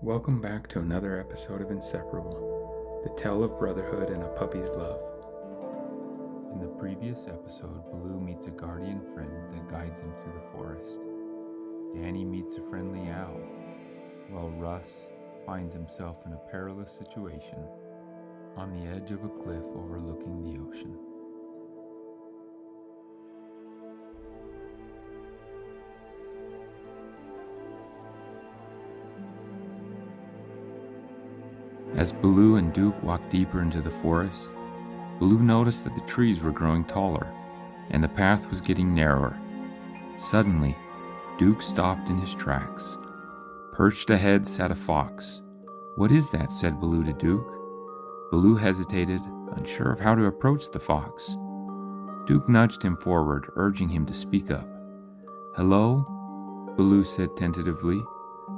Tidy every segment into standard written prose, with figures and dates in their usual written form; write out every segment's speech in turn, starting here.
Welcome back to another episode of Inseparable, the tale of brotherhood and a puppy's love. In the previous episode, Baloo meets a guardian friend that guides him through the forest. Danny meets a friendly owl, while Russ finds himself in a perilous situation on the edge of a cliff overlooking the ocean. As Baloo and Duke walked deeper into the forest, Baloo noticed that the trees were growing taller, and the path was getting narrower. Suddenly, Duke stopped in his tracks. Perched ahead sat a fox. "What is that?" said Baloo to Duke. Baloo hesitated, unsure of how to approach the fox. Duke nudged him forward, urging him to speak up. "Hello?" Baloo said tentatively.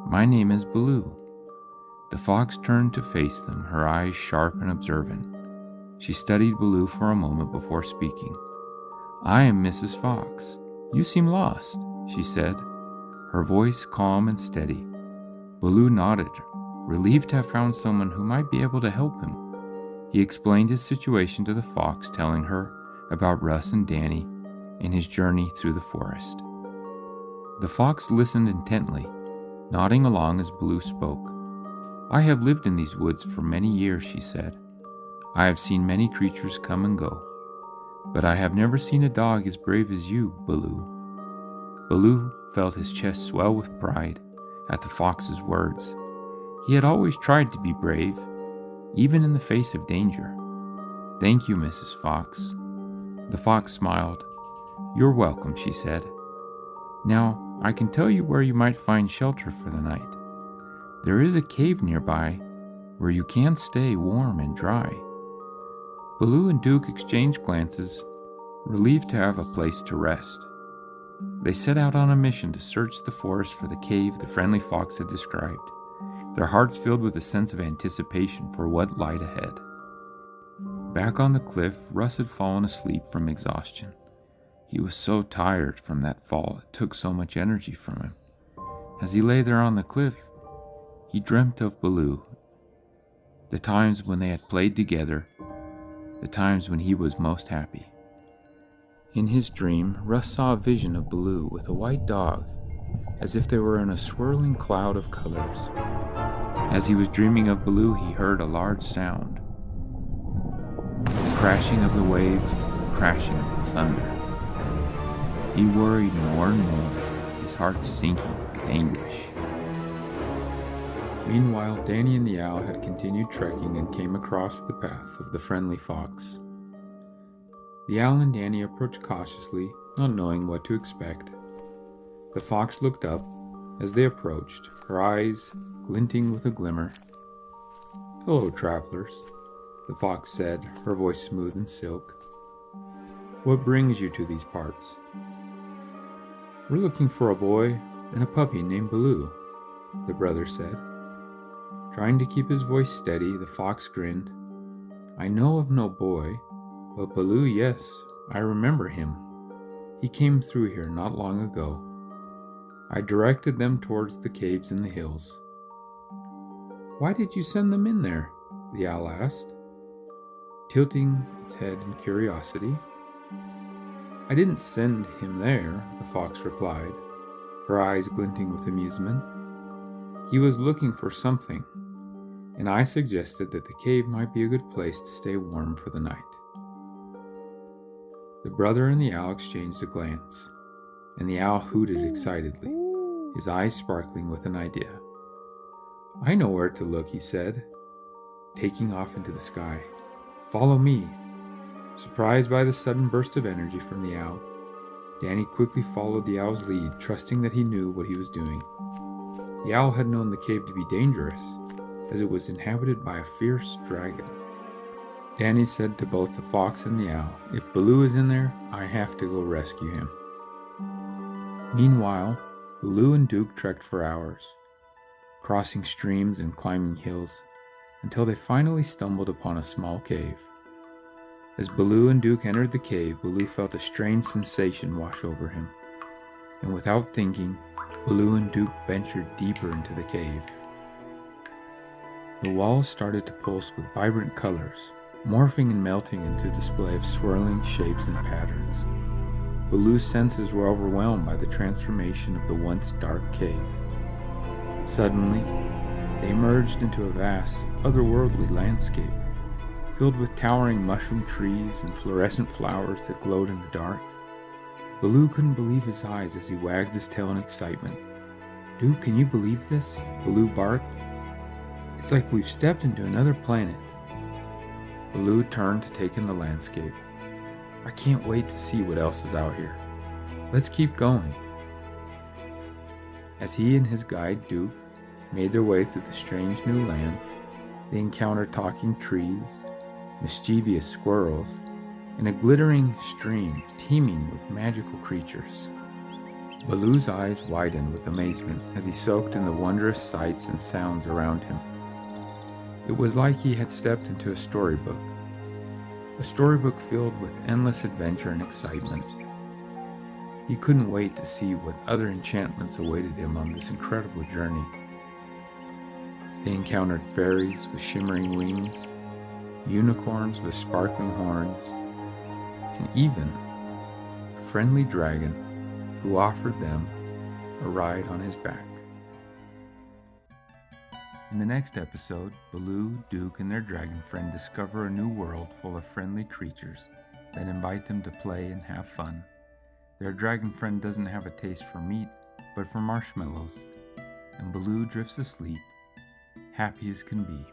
"My name is Baloo." The fox turned to face them, her eyes sharp and observant. She studied Baloo for a moment before speaking. "I am Mrs. Fox. You seem lost," she said, her voice calm and steady. Baloo nodded, relieved to have found someone who might be able to help him. He explained his situation to the fox, telling her about Russ and Danny and his journey through the forest. The fox listened intently, nodding along as Baloo spoke. "I have lived in these woods for many years," she said. "I have seen many creatures come and go, but I have never seen a dog as brave as you, Baloo." Baloo felt his chest swell with pride at the fox's words. He had always tried to be brave, even in the face of danger. "Thank you, Mrs. Fox." The fox smiled. "You're welcome," she said. "Now, I can tell you where you might find shelter for the night. There is a cave nearby where you can stay warm and dry." Baloo and Duke exchanged glances, relieved to have a place to rest. They set out on a mission to search the forest for the cave the friendly fox had described, their hearts filled with a sense of anticipation for what lied ahead. Back on the cliff, Russ had fallen asleep from exhaustion. He was so tired from that fall, it took so much energy from him. As he lay there on the cliff, he dreamt of Baloo, the times when they had played together, the times when he was most happy. In his dream, Russ saw a vision of Baloo with a white dog, as if they were in a swirling cloud of colors. As he was dreaming of Baloo, he heard a large sound, the crashing of the waves, the crashing of the thunder. He worried more and more, his heart sinking with anguish. Meanwhile, Danny and the owl had continued trekking and came across the path of the friendly fox. The owl and Danny approached cautiously, not knowing what to expect. The fox looked up as they approached, her eyes glinting with a glimmer. "Hello, travelers," the fox said, her voice smooth and silk. "What brings you to these parts?" "We're looking for a boy and a puppy named Baloo," the brother said. Trying to keep his voice steady, the fox grinned. "I know of no boy, but Baloo, yes, I remember him. He came through here not long ago. I directed them towards the caves in the hills." "Why did you send them in there?" the owl asked, tilting its head in curiosity. "I didn't send him there," the fox replied, her eyes glinting with amusement. "He was looking for something, and I suggested that the cave might be a good place to stay warm for the night." The brother and the owl exchanged a glance, and the owl hooted excitedly, his eyes sparkling with an idea. "I know where to look," he said, taking off into the sky. "Follow me." Surprised by the sudden burst of energy from the owl, Danny quickly followed the owl's lead, trusting that he knew what he was doing. The owl had known the cave to be dangerous, as it was inhabited by a fierce dragon. Danny said to both the fox and the owl, "If Baloo is in there, I have to go rescue him." Meanwhile, Baloo and Duke trekked for hours, crossing streams and climbing hills, until they finally stumbled upon a small cave. As Baloo and Duke entered the cave, Baloo felt a strange sensation wash over him, and without thinking, Baloo and Duke ventured deeper into the cave. The walls started to pulse with vibrant colors, morphing and melting into a display of swirling shapes and patterns. Baloo's senses were overwhelmed by the transformation of the once dark cave. Suddenly, they emerged into a vast, otherworldly landscape, filled with towering mushroom trees and fluorescent flowers that glowed in the dark. Baloo couldn't believe his eyes as he wagged his tail in excitement. "Duke, can you believe this?" Baloo barked. "It's like we've stepped into another planet." Baloo turned to take in the landscape. "I can't wait to see what else is out here. Let's keep going." As he and his guide, Duke, made their way through the strange new land, they encountered talking trees, mischievous squirrels, and a glittering stream teeming with magical creatures. Baloo's eyes widened with amazement as he soaked in the wondrous sights and sounds around him. It was like he had stepped into a storybook filled with endless adventure and excitement. He couldn't wait to see what other enchantments awaited him on this incredible journey. They encountered fairies with shimmering wings, unicorns with sparkling horns, and even a friendly dragon who offered them a ride on his back. In the next episode, Baloo, Duke, and their dragon friend discover a new world full of friendly creatures that invite them to play and have fun. Their dragon friend doesn't have a taste for meat, but for marshmallows, and Baloo drifts asleep, happy as can be,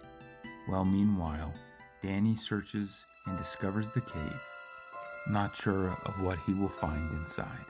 while meanwhile, Danny searches and discovers the cave, not sure of what he will find inside.